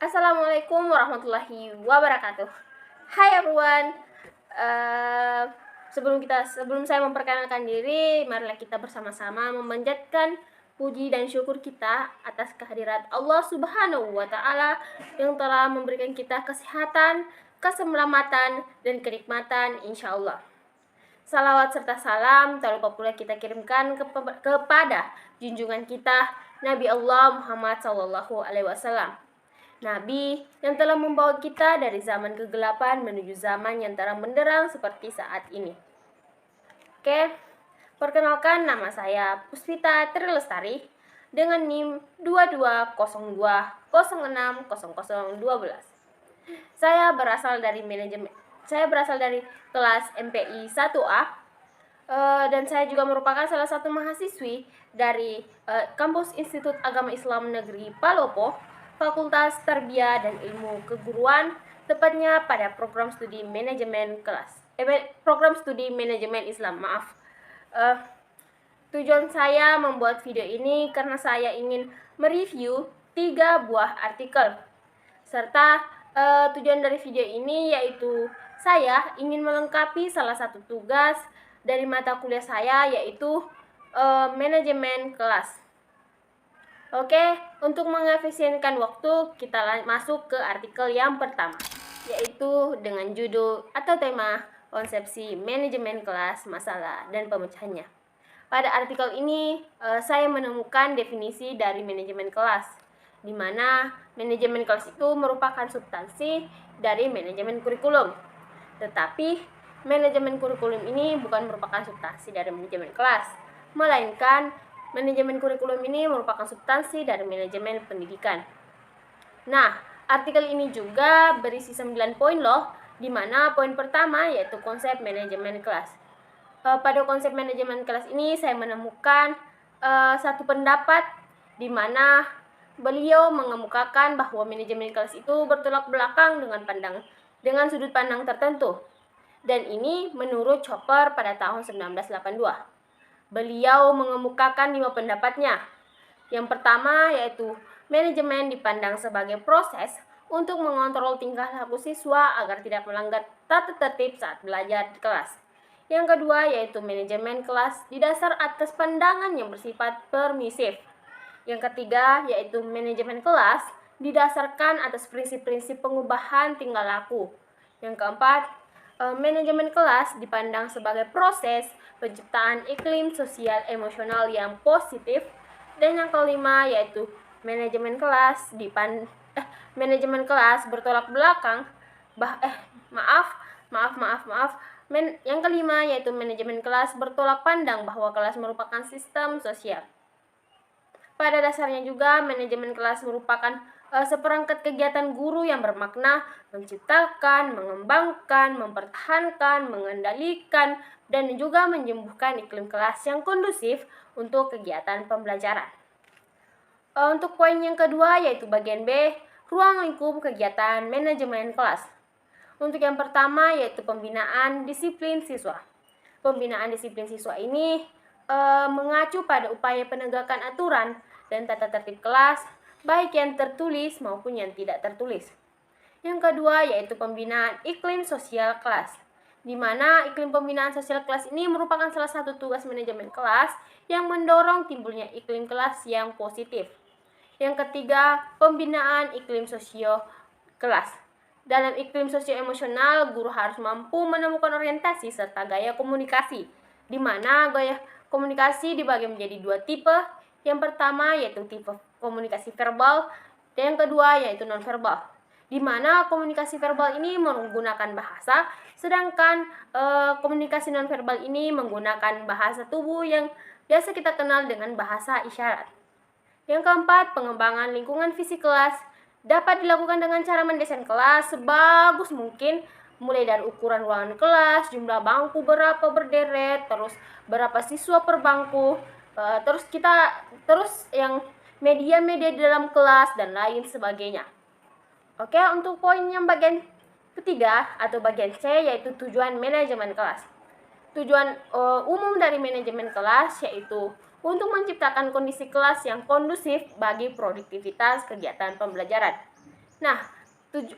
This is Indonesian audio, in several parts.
Assalamualaikum warahmatullahi wabarakatuh. Hai everyone. Sebelum saya memperkenalkan diri, marilah kita bersama-sama memanjatkan puji dan syukur kita atas kehadirat Allah Subhanahu wa taala yang telah memberikan kita kesehatan, keselamatan dan kenikmatan insyaallah. Salawat serta salam tak lupa pula kita kirimkan kepada junjungan kita Nabi Allah Muhammad SAW. Nabi yang telah membawa kita dari zaman kegelapan menuju zaman yang terang benderang seperti saat ini. Oke, perkenalkan, nama saya Puspita Trilestari dengan NIM 2202060012. Saya berasal dari kelas MPI 1A dan saya juga merupakan salah satu mahasiswi dari Kampus Institut Agama Islam Negeri Palopo, Fakultas Tarbiyah dan Ilmu Keguruan, tepatnya pada program studi manajemen Islam. Tujuan saya membuat video ini karena saya ingin mereview 3 buah artikel. Serta tujuan dari video ini yaitu saya ingin melengkapi salah satu tugas dari mata kuliah saya, yaitu manajemen kelas. Oke, untuk mengefisienkan waktu, kita masuk ke artikel yang pertama, yaitu dengan judul atau tema konsepsi manajemen kelas, masalah dan pemecahannya. Pada artikel ini, saya menemukan definisi dari manajemen kelas, di mana manajemen kelas itu merupakan substansi dari manajemen kurikulum. Tetapi, manajemen kurikulum ini bukan merupakan substansi dari manajemen kelas, melainkan manajemen kurikulum ini merupakan substansi dari manajemen pendidikan. Nah, artikel ini juga berisi 9 poin loh, di mana poin pertama yaitu konsep manajemen kelas. Pada konsep manajemen kelas ini saya menemukan satu pendapat di mana beliau mengemukakan bahwa manajemen kelas itu bertolak belakang dengan sudut pandang tertentu. Dan ini menurut Chopper pada tahun 1982. Beliau mengemukakan 5 pendapatnya. Yang pertama yaitu manajemen dipandang sebagai proses untuk mengontrol tingkah laku siswa agar tidak melanggar tata tertib saat belajar di kelas. Yang kedua yaitu manajemen kelas didasar atas pandangan yang bersifat permisif. Yang ketiga yaitu manajemen kelas didasarkan atas prinsip-prinsip pengubahan tingkah laku. Yang keempat, manajemen kelas dipandang sebagai proses penciptaan iklim sosial emosional yang positif. Dan yang kelima yaitu manajemen kelas bertolak belakang yang kelima yaitu manajemen kelas bertolak pandang bahwa kelas merupakan sistem sosial. Pada dasarnya juga manajemen kelas merupakan seperangkat kegiatan guru yang bermakna menciptakan, mengembangkan, mempertahankan, mengendalikan, dan juga menyembuhkan iklim kelas yang kondusif untuk kegiatan pembelajaran. Untuk poin yang kedua yaitu bagian B, ruang lingkup kegiatan manajemen kelas. Untuk yang pertama yaitu pembinaan disiplin siswa. Pembinaan disiplin siswa ini mengacu pada upaya penegakan aturan dan tata tertib kelas, baik yang tertulis maupun yang tidak tertulis. Yang kedua yaitu pembinaan iklim sosial kelas, di mana iklim pembinaan sosial kelas ini merupakan salah satu tugas manajemen kelas yang mendorong timbulnya iklim kelas yang positif. Yang ketiga, pembinaan iklim sosio kelas. Dalam iklim sosio-emosional, guru harus mampu menemukan orientasi serta gaya komunikasi, di mana gaya komunikasi dibagi menjadi 2 tipe. Yang pertama yaitu tipe komunikasi verbal, dan yang kedua yaitu nonverbal, di mana komunikasi verbal ini menggunakan bahasa, sedangkan komunikasi nonverbal ini menggunakan bahasa tubuh yang biasa kita kenal dengan bahasa isyarat. Yang keempat, pengembangan lingkungan fisik kelas dapat dilakukan dengan cara mendesain kelas sebagus mungkin, mulai dari ukuran ruangan kelas, jumlah bangku berapa berderet, terus berapa siswa per bangku, terus yang media-media di dalam kelas dan lain sebagainya. Oke, untuk poin yang bagian ketiga atau bagian C yaitu tujuan manajemen kelas. Tujuan umum dari manajemen kelas yaitu untuk menciptakan kondisi kelas yang kondusif bagi produktivitas kegiatan pembelajaran. Nah,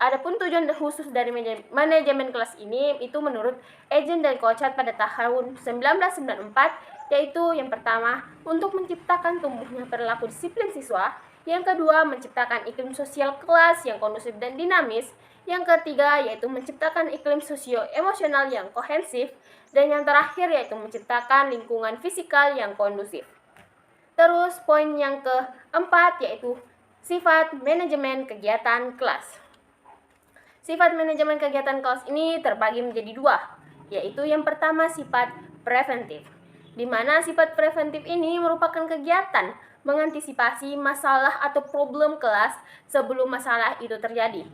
adapun tujuan khusus dari manajemen kelas ini itu menurut Ejen dan Kocat pada tahun 1994, yaitu yang pertama untuk menciptakan tumbuhnya perilaku disiplin siswa, yang kedua menciptakan iklim sosial kelas yang kondusif dan dinamis, yang ketiga yaitu menciptakan iklim sosio-emosional yang kohensif, dan yang terakhir yaitu menciptakan lingkungan fisikal yang kondusif. Terus poin yang keempat yaitu sifat manajemen kegiatan kelas. Sifat manajemen kegiatan kelas ini terbagi menjadi dua, yaitu yang pertama sifat preventif, di mana sifat preventif ini merupakan kegiatan mengantisipasi masalah atau problem kelas sebelum masalah itu terjadi.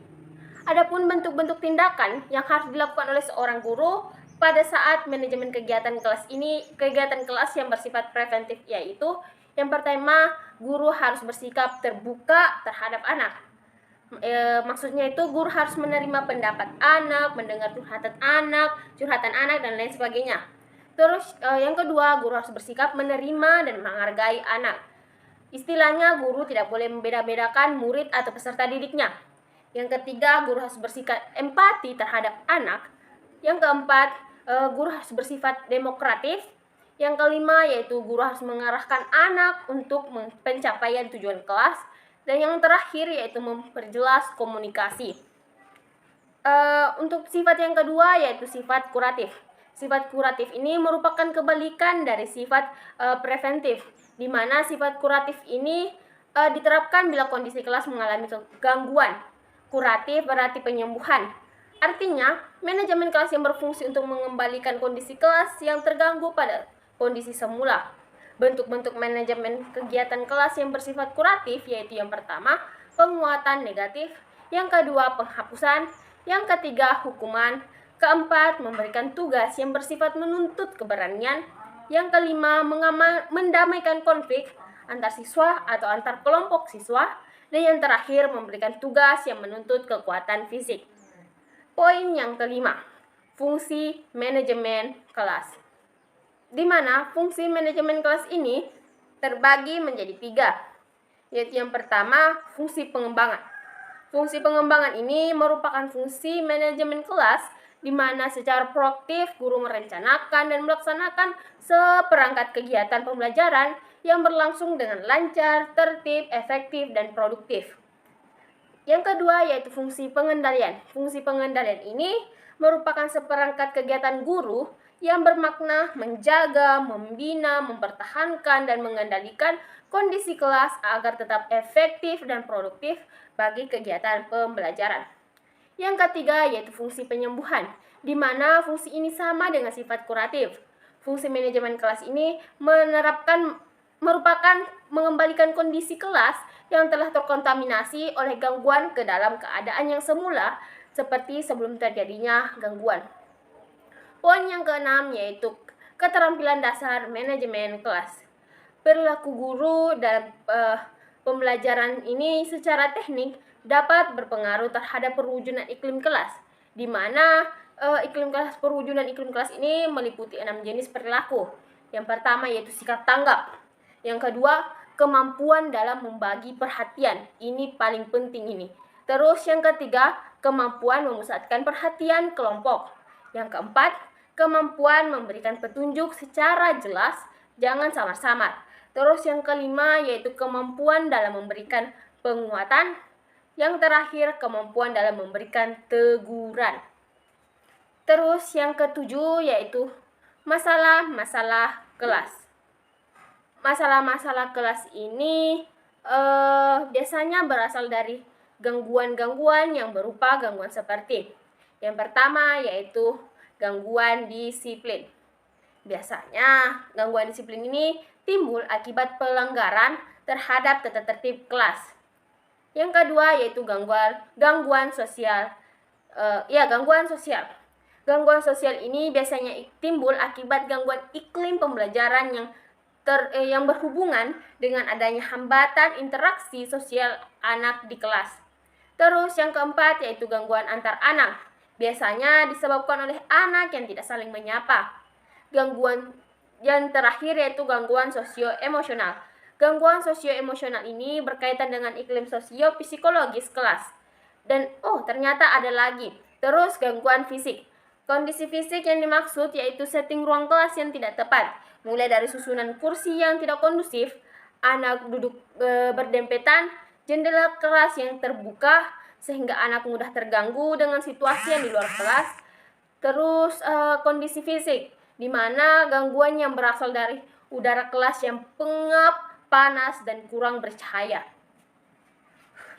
Adapun bentuk-bentuk tindakan yang harus dilakukan oleh seorang guru pada saat manajemen kegiatan kelas ini, kegiatan kelas yang bersifat preventif, yaitu yang pertama, guru harus bersikap terbuka terhadap anak. Maksudnya itu guru harus menerima pendapat anak, mendengar curhatan anak, dan lain sebagainya. Terus yang kedua, guru harus bersikap menerima dan menghargai anak. Istilahnya, guru tidak boleh membeda-bedakan murid atau peserta didiknya. Yang ketiga, guru harus bersikap empati terhadap anak. Yang keempat, guru harus bersifat demokratif. Yang kelima, yaitu guru harus mengarahkan anak untuk pencapaian tujuan kelas. Dan yang terakhir, yaitu memperjelas komunikasi. Untuk sifat yang kedua, yaitu sifat kuratif. Sifat kuratif ini merupakan kebalikan dari sifat preventif, di mana sifat kuratif ini diterapkan bila kondisi kelas mengalami gangguan. Kuratif berarti penyembuhan. Artinya, manajemen kelas yang berfungsi untuk mengembalikan kondisi kelas yang terganggu pada kondisi semula. Bentuk-bentuk manajemen kegiatan kelas yang bersifat kuratif yaitu yang pertama, penguatan negatif, yang kedua, penghapusan, yang ketiga, hukuman, keempat, memberikan tugas yang bersifat menuntut keberanian, yang kelima, mendamaikan konflik antar siswa atau antar kelompok siswa, dan yang terakhir, memberikan tugas yang menuntut kekuatan fisik. Poin yang kelima, fungsi manajemen kelas. Di mana fungsi manajemen kelas ini terbagi menjadi tiga, yaitu yang pertama, fungsi pengembangan. Fungsi pengembangan ini merupakan fungsi manajemen kelas di mana secara proaktif guru merencanakan dan melaksanakan seperangkat kegiatan pembelajaran yang berlangsung dengan lancar, tertib, efektif, dan produktif. Yang kedua yaitu fungsi pengendalian. Fungsi pengendalian ini merupakan seperangkat kegiatan guru yang bermakna menjaga, membina, mempertahankan, dan mengendalikan kondisi kelas agar tetap efektif dan produktif bagi kegiatan pembelajaran. Yang ketiga yaitu fungsi penyembuhan, di mana fungsi ini sama dengan sifat kuratif. Fungsi manajemen kelas ini merupakan mengembalikan kondisi kelas yang telah terkontaminasi oleh gangguan ke dalam keadaan yang semula seperti sebelum terjadinya gangguan. Poin yang keenam yaitu keterampilan dasar manajemen kelas. Perilaku guru dalam pembelajaran ini secara teknik dapat berpengaruh terhadap perwujudan iklim kelas, di mana perwujudan iklim kelas ini meliputi 6 jenis perilaku. Yang pertama yaitu sikap tanggap. Yang kedua, kemampuan dalam membagi perhatian. Ini paling penting ini. Terus yang ketiga, kemampuan memusatkan perhatian kelompok. Yang keempat, kemampuan memberikan petunjuk secara jelas, jangan samar-samar. Terus yang kelima yaitu kemampuan dalam memberikan penguatan. Yang terakhir, kemampuan dalam memberikan teguran. Terus yang ketujuh yaitu masalah-masalah kelas. Masalah-masalah kelas ini biasanya berasal dari gangguan-gangguan yang berupa gangguan seperti yang pertama yaitu gangguan disiplin. Biasanya gangguan disiplin ini timbul akibat pelanggaran terhadap tata tertib kelas. Yang kedua yaitu gangguan sosial. Gangguan sosial. Gangguan sosial ini biasanya timbul akibat gangguan iklim pembelajaran yang berhubungan dengan adanya hambatan interaksi sosial anak di kelas. Terus yang keempat yaitu gangguan antar anak. Biasanya disebabkan oleh anak yang tidak saling menyapa. Gangguan yang terakhir yaitu gangguan sosio-emosional. Gangguan sosio-emosional ini berkaitan dengan iklim sosio-psikologis kelas. Dan ternyata ada lagi. Terus gangguan fisik. Kondisi fisik yang dimaksud yaitu setting ruang kelas yang tidak tepat, mulai dari susunan kursi yang tidak kondusif, anak duduk berdempetan, jendela kelas yang terbuka sehingga anak mudah terganggu dengan situasi yang di luar kelas. Terus kondisi fisik, di mana gangguan yang berasal dari udara kelas yang pengap, panas, dan kurang bercahaya.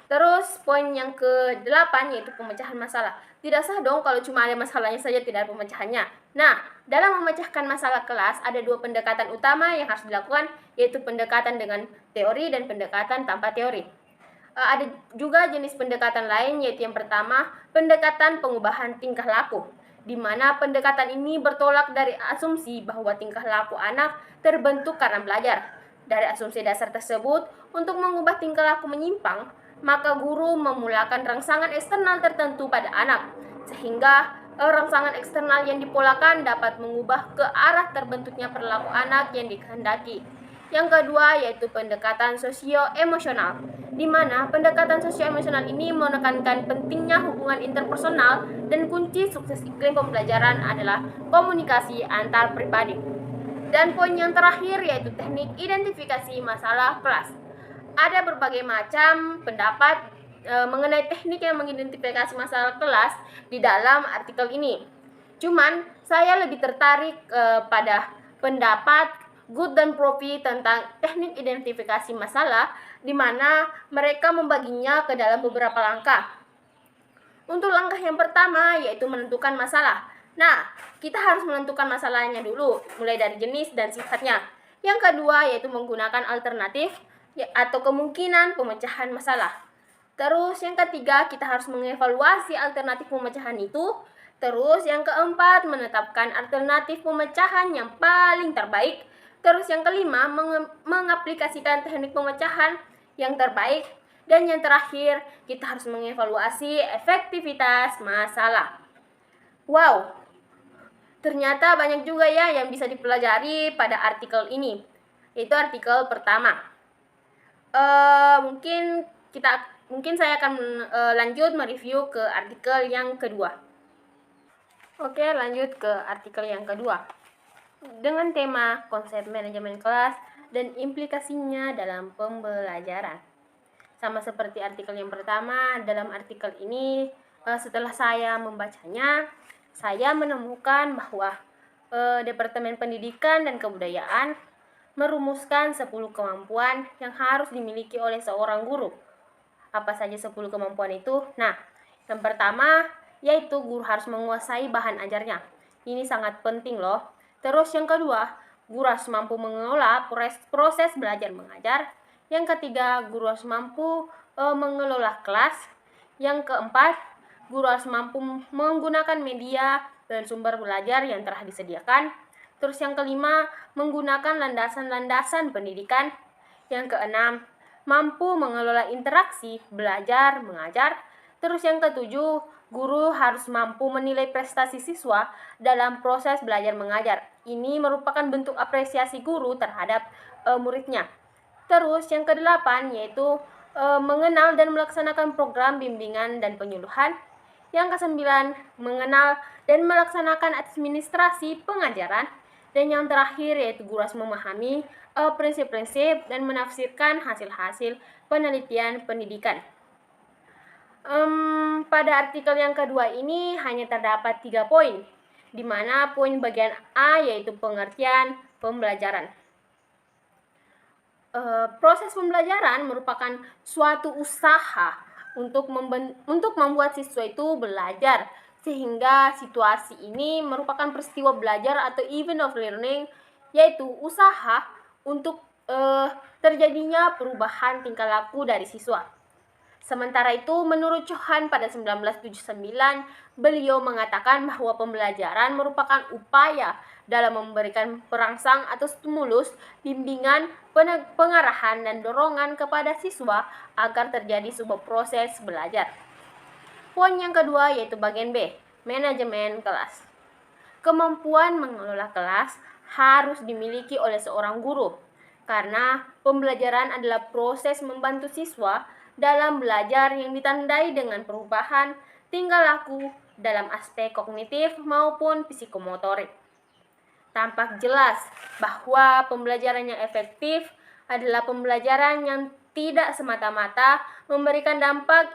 Terus poin yang ke-8 yaitu pemecahan masalah. Tidak sah dong kalau cuma ada masalahnya saja tidak ada pemecahannya. Nah, dalam memecahkan masalah kelas ada 2 pendekatan utama yang harus dilakukan, yaitu pendekatan dengan teori dan pendekatan tanpa teori. Ada juga jenis pendekatan lain, yaitu yang pertama, pendekatan pengubahan tingkah laku, di mana pendekatan ini bertolak dari asumsi bahwa tingkah laku anak terbentuk karena belajar. Dari asumsi dasar tersebut, untuk mengubah tingkah laku menyimpang, maka guru memulakan rangsangan eksternal tertentu pada anak, sehingga rangsangan eksternal yang dipolakan dapat mengubah ke arah terbentuknya perilaku anak yang dikehendaki. Yang kedua yaitu pendekatan sosio-emosional, di mana pendekatan sosio-emosional ini menekankan pentingnya hubungan interpersonal dan kunci sukses iklim pembelajaran adalah komunikasi antar pribadi. Dan poin yang terakhir yaitu teknik identifikasi masalah kelas. Ada berbagai macam pendapat mengenai teknik yang mengidentifikasi masalah kelas di dalam artikel ini. Cuman saya lebih tertarik pada pendapat Good dan Profi tentang teknik identifikasi masalah, di mana mereka membaginya ke dalam beberapa langkah. Untuk langkah yang pertama yaitu menentukan masalah. Nah, kita harus menentukan masalahnya dulu, mulai dari jenis dan sifatnya. Yang kedua yaitu menggunakan alternatif atau kemungkinan pemecahan masalah. Terus yang ketiga, kita harus mengevaluasi alternatif pemecahan itu. Terus yang keempat, menetapkan alternatif pemecahan yang paling terbaik. Terus yang kelima, mengaplikasikan teknik pemecahan yang terbaik. Dan yang terakhir, kita harus mengevaluasi efektivitas masalah. Wow, ternyata banyak juga ya yang bisa dipelajari pada artikel ini. Itu artikel pertama. Mungkin saya akan lanjut mereview ke artikel yang kedua. Oke, lanjut ke artikel yang kedua. Dengan tema konsep manajemen kelas dan implikasinya dalam pembelajaran. Sama seperti artikel yang pertama, dalam artikel ini setelah saya membacanya, saya menemukan bahwa Departemen Pendidikan dan Kebudayaan merumuskan 10 kemampuan yang harus dimiliki oleh seorang guru. Apa saja 10 kemampuan itu? Nah, yang pertama yaitu guru harus menguasai bahan ajarnya. Ini sangat penting loh. Terus yang kedua, guru harus mampu mengelola proses belajar mengajar. Yang ketiga, guru harus mampu mengelola kelas. Yang keempat, guru harus mampu menggunakan media dan sumber belajar yang telah disediakan. Terus yang kelima, menggunakan landasan-landasan pendidikan. Yang keenam, mampu mengelola interaksi belajar mengajar. Terus yang ketujuh, guru harus mampu menilai prestasi siswa dalam proses belajar mengajar. Ini merupakan bentuk apresiasi guru terhadap muridnya. Terus yang kedelapan yaitu mengenal dan melaksanakan program bimbingan dan penyuluhan. Yang kesembilan, mengenal dan melaksanakan administrasi pengajaran. Dan yang terakhir yaitu guru harus memahami prinsip-prinsip dan menafsirkan hasil-hasil penelitian pendidikan. Pada artikel yang kedua ini hanya terdapat 3 poin, di mana poin bagian A yaitu pengertian pembelajaran. Proses pembelajaran merupakan suatu usaha untuk membuat siswa itu belajar, sehingga situasi ini merupakan peristiwa belajar atau event of learning, yaitu usaha untuk terjadinya perubahan tingkah laku dari siswa. Sementara itu, menurut Chauhan pada 1979, beliau mengatakan bahwa pembelajaran merupakan upaya dalam memberikan perangsang atau stimulus, bimbingan, pengarahan, dan dorongan kepada siswa agar terjadi sebuah proses belajar. Poin yang kedua yaitu bagian B, manajemen kelas. Kemampuan mengelola kelas harus dimiliki oleh seorang guru, karena pembelajaran adalah proses membantu siswa dalam belajar yang ditandai dengan perubahan tingkah laku dalam aspek kognitif maupun psikomotorik. Tampak jelas bahwa pembelajaran yang efektif adalah pembelajaran yang tidak semata-mata memberikan dampak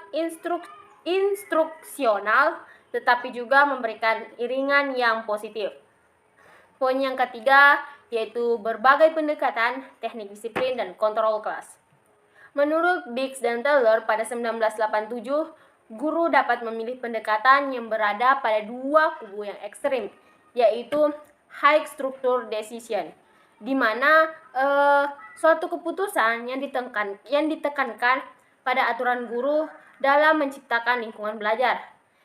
instruksional, tetapi juga memberikan iringan yang positif. Poin yang ketiga yaitu berbagai pendekatan, teknik disiplin, dan kontrol kelas. Menurut Biggs dan Taylor pada 1987, guru dapat memilih pendekatan yang berada pada dua kubu yang ekstrim, yaitu high structure decision, di mana suatu keputusan yang ditekankan pada aturan guru dalam menciptakan lingkungan belajar,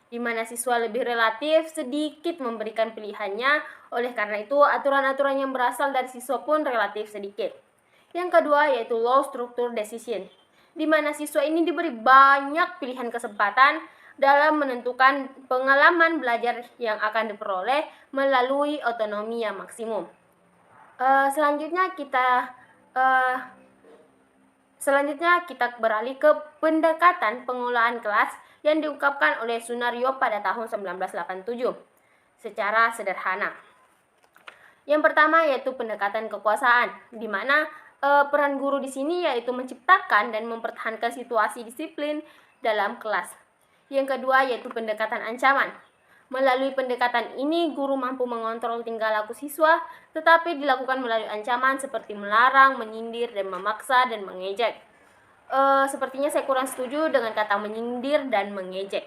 di mana siswa lebih relatif sedikit memberikan pilihannya. Oleh karena itu, aturan-aturan yang berasal dari siswa pun relatif sedikit. Yang kedua yaitu low structure decision, di mana siswa ini diberi banyak pilihan kesempatan dalam menentukan pengalaman belajar yang akan diperoleh melalui otonomi yang maksimum. Selanjutnya kita beralih ke pendekatan pengelolaan kelas yang diungkapkan oleh Sunario pada tahun 1987 secara sederhana. Yang pertama yaitu pendekatan kekuasaan, di mana peran guru di sini yaitu menciptakan dan mempertahankan situasi disiplin dalam kelas. Yang kedua yaitu pendekatan ancaman. Melalui pendekatan ini, guru mampu mengontrol tingkah laku siswa, tetapi dilakukan melalui ancaman seperti melarang, menyindir, dan memaksa dan mengejek. Sepertinya saya kurang setuju dengan kata menyindir dan mengejek.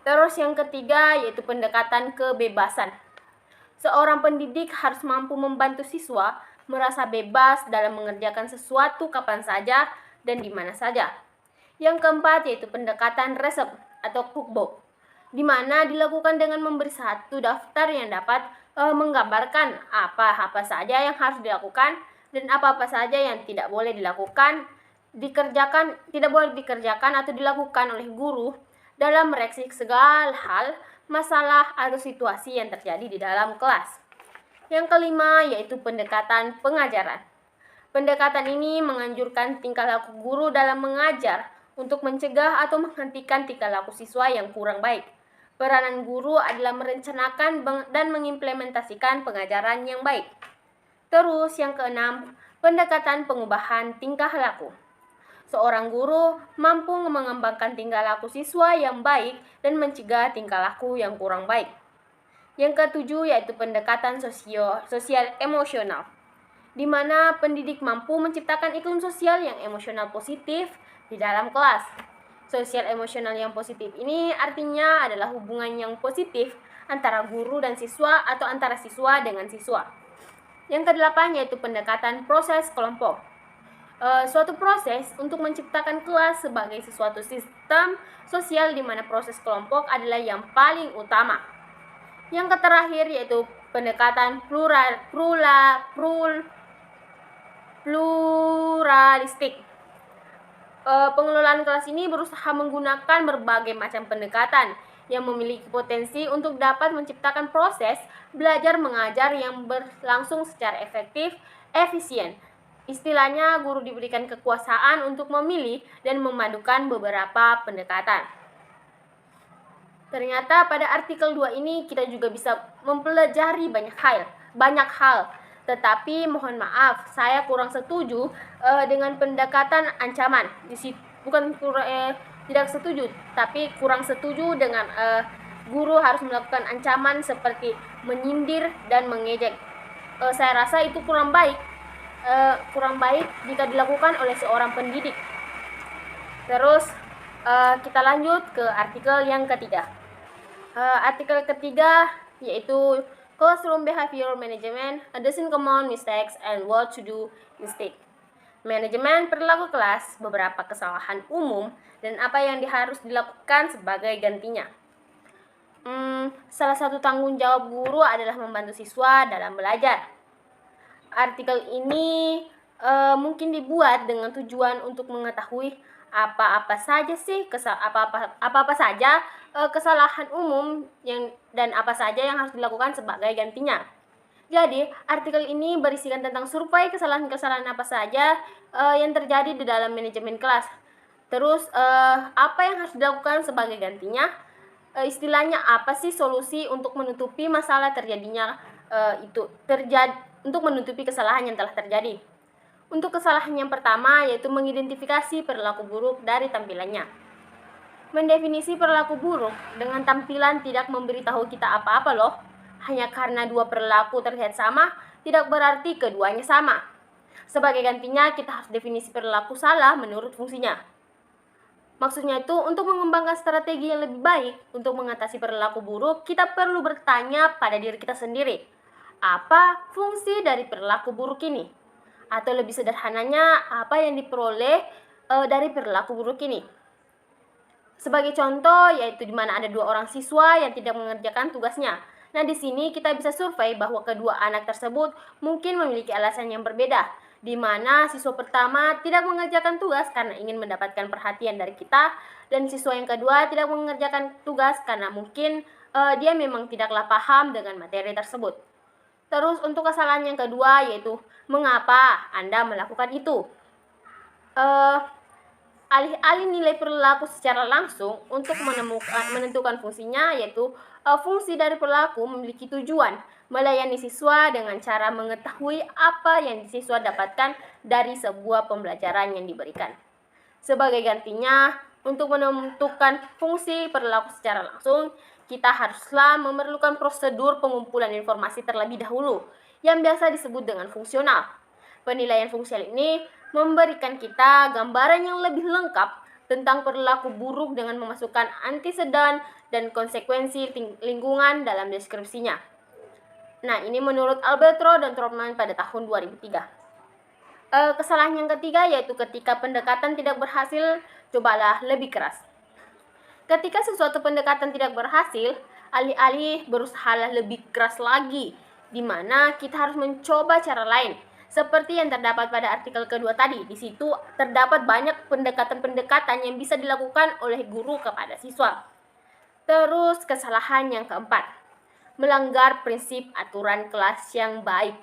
Terus yang ketiga yaitu pendekatan kebebasan. Seorang pendidik harus mampu membantu siswa merasa bebas dalam mengerjakan sesuatu kapan saja dan di mana saja. Yang keempat yaitu pendekatan resep atau cookbook, di mana dilakukan dengan memberi satu daftar yang dapat menggambarkan apa-apa saja yang harus dilakukan dan apa-apa saja yang tidak boleh dilakukan atau dilakukan oleh guru dalam mereaksi segala hal, masalah atau situasi yang terjadi di dalam kelas. Yang kelima yaitu pendekatan pengajaran. Pendekatan ini menganjurkan tingkah laku guru dalam mengajar untuk mencegah atau menghentikan tingkah laku siswa yang kurang baik. Peranan guru adalah merencanakan dan mengimplementasikan pengajaran yang baik. Terus yang keenam, pendekatan pengubahan tingkah laku. Seorang guru mampu mengembangkan tingkah laku siswa yang baik dan mencegah tingkah laku yang kurang baik. Yang ketujuh yaitu pendekatan sosial emosional, di mana pendidik mampu menciptakan iklim sosial yang emosional positif di dalam kelas. Sosial emosional yang positif ini artinya adalah hubungan yang positif antara guru dan siswa atau antara siswa dengan siswa. Yang kedelapan yaitu pendekatan proses kelompok. Suatu proses untuk menciptakan kelas sebagai sesuatu sistem sosial di mana proses kelompok adalah yang paling utama. Yang terakhir yaitu pendekatan pluralistik. Pengelolaan kelas ini berusaha menggunakan berbagai macam pendekatan yang memiliki potensi untuk dapat menciptakan proses belajar mengajar yang berlangsung secara efisien. Istilahnya, guru diberikan kekuasaan untuk memilih dan memadukan beberapa pendekatan. Ternyata pada artikel 2 ini kita juga bisa mempelajari banyak hal. Tetapi mohon maaf, saya kurang setuju dengan pendekatan ancaman. Tidak setuju, tapi kurang setuju dengan guru harus melakukan ancaman seperti menyindir dan mengejek. Saya rasa itu kurang baik jika dilakukan oleh seorang pendidik. Terus kita lanjut ke artikel yang ketiga. Artikel ketiga yaitu Classroom Behavior Management, a dozen common mistakes and what to do instead. Manajemen perilaku kelas, beberapa kesalahan umum, dan apa yang harus dilakukan sebagai gantinya. Salah satu tanggung jawab guru adalah membantu siswa dalam belajar. Artikel ini mungkin dibuat dengan tujuan untuk mengetahui apa-apa saja kesalahan umum dan apa saja yang harus dilakukan sebagai gantinya. Jadi, artikel ini berisikan tentang survei kesalahan-kesalahan apa saja yang terjadi di dalam manajemen kelas. Terus apa yang harus dilakukan sebagai gantinya? Istilahnya apa sih solusi untuk menutupi masalah terjadinya untuk menutupi kesalahan yang telah terjadi? Untuk kesalahan yang pertama yaitu mengidentifikasi perilaku buruk dari tampilannya. Mendefinisi perilaku buruk dengan tampilan tidak memberitahu kita apa-apa loh. Hanya karena dua perilaku terlihat sama, tidak berarti keduanya sama. Sebagai gantinya, kita harus definisi perilaku salah menurut fungsinya. Maksudnya itu, untuk mengembangkan strategi yang lebih baik untuk mengatasi perilaku buruk, kita perlu bertanya pada diri kita sendiri, apa fungsi dari perilaku buruk ini? Atau lebih sederhananya, apa yang diperoleh dari perilaku buruk ini? Sebagai contoh, yaitu di mana ada 2 orang siswa yang tidak mengerjakan tugasnya. Nah, di sini kita bisa survei bahwa kedua anak tersebut mungkin memiliki alasan yang berbeda, di mana siswa pertama tidak mengerjakan tugas karena ingin mendapatkan perhatian dari kita, dan siswa yang kedua tidak mengerjakan tugas karena mungkin dia memang tidaklah paham dengan materi tersebut. Terus untuk kesalahan yang kedua yaitu mengapa Anda melakukan itu. Alih-alih nilai perilaku secara langsung untuk menentukan fungsinya, yaitu fungsi dari perilaku memiliki tujuan melayani siswa dengan cara mengetahui apa yang siswa dapatkan dari sebuah pembelajaran yang diberikan. Sebagai gantinya, untuk menentukan fungsi perilaku secara langsung, kita haruslah memerlukan prosedur pengumpulan informasi terlebih dahulu, yang biasa disebut dengan fungsional. Penilaian fungsional ini memberikan kita gambaran yang lebih lengkap tentang perilaku buruk dengan memasukkan anteseden dan konsekuensi lingkungan dalam deskripsinya. Nah, ini menurut Alberto dan Trotman pada tahun 2003. Kesalahan yang ketiga yaitu ketika pendekatan tidak berhasil, cobalah lebih keras. Ketika sesuatu pendekatan tidak berhasil, alih-alih berusaha lebih keras lagi, di mana kita harus mencoba cara lain. Seperti yang terdapat pada artikel kedua tadi, di situ terdapat banyak pendekatan-pendekatan yang bisa dilakukan oleh guru kepada siswa. Terus kesalahan yang keempat, melanggar prinsip aturan kelas yang baik.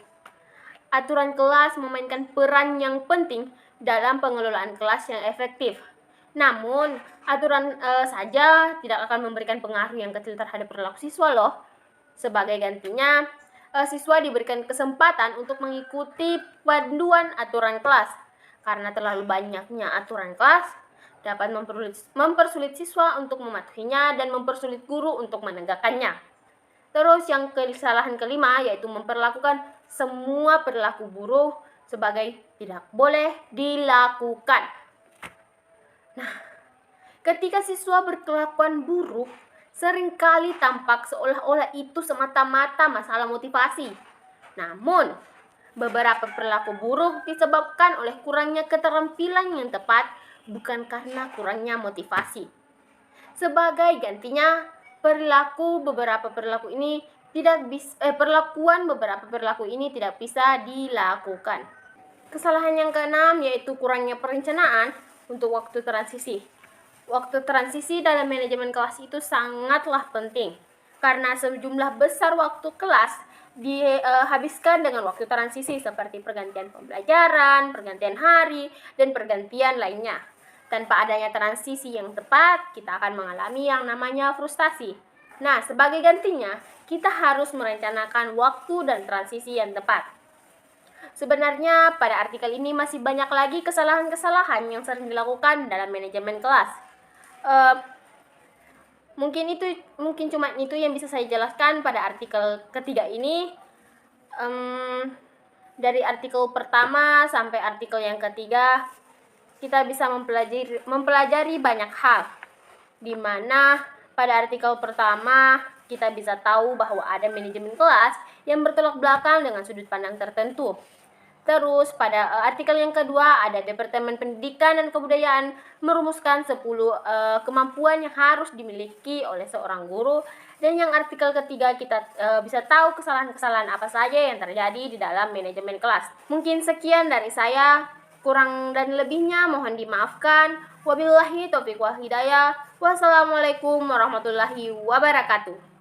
Aturan kelas memainkan peran yang penting dalam pengelolaan kelas yang efektif. Namun, aturan saja tidak akan memberikan pengaruh yang kecil terhadap perilaku siswa loh. Sebagai gantinya, siswa diberikan kesempatan untuk mengikuti panduan aturan kelas. Karena terlalu banyaknya aturan kelas dapat mempersulit siswa untuk mematuhinya dan mempersulit guru untuk menegakkannya. Terus yang kesalahan kelima yaitu memperlakukan semua perilaku buruk sebagai tidak boleh dilakukan. Nah, ketika siswa berkelakuan buruk, seringkali tampak seolah-olah itu semata-mata masalah motivasi. Namun, beberapa perilaku buruk disebabkan oleh kurangnya keterampilan yang tepat, bukan karena kurangnya motivasi. Sebagai gantinya, perlakuan beberapa perilaku ini tidak bisa dilakukan. Kesalahan yang keenam yaitu kurangnya perencanaan untuk waktu transisi. Waktu transisi dalam manajemen kelas itu sangatlah penting, karena sejumlah besar waktu kelas dihabiskan dengan waktu transisi seperti pergantian pembelajaran, pergantian hari, dan pergantian lainnya. Tanpa adanya transisi yang tepat, kita akan mengalami yang namanya frustasi. Nah, sebagai gantinya, kita harus merencanakan waktu dan transisi yang tepat. Sebenarnya, pada artikel ini masih banyak lagi kesalahan-kesalahan yang sering dilakukan dalam manajemen kelas. Mungkin cuma itu yang bisa saya jelaskan pada artikel ketiga ini. Dari artikel pertama sampai artikel yang ketiga, kita bisa mempelajari banyak hal, di mana pada artikel pertama kita bisa tahu bahwa ada manajemen kelas yang bertolak belakang dengan sudut pandang tertentu. Terus pada artikel yang kedua ada Departemen Pendidikan dan Kebudayaan merumuskan 10 kemampuan yang harus dimiliki oleh seorang guru. Dan yang artikel ketiga kita bisa tahu kesalahan-kesalahan apa saja yang terjadi di dalam manajemen kelas. Mungkin sekian dari saya, kurang dan lebihnya mohon dimaafkan. Wabillahi taufiq wal hidayah. Wassalamualaikum warahmatullahi wabarakatuh.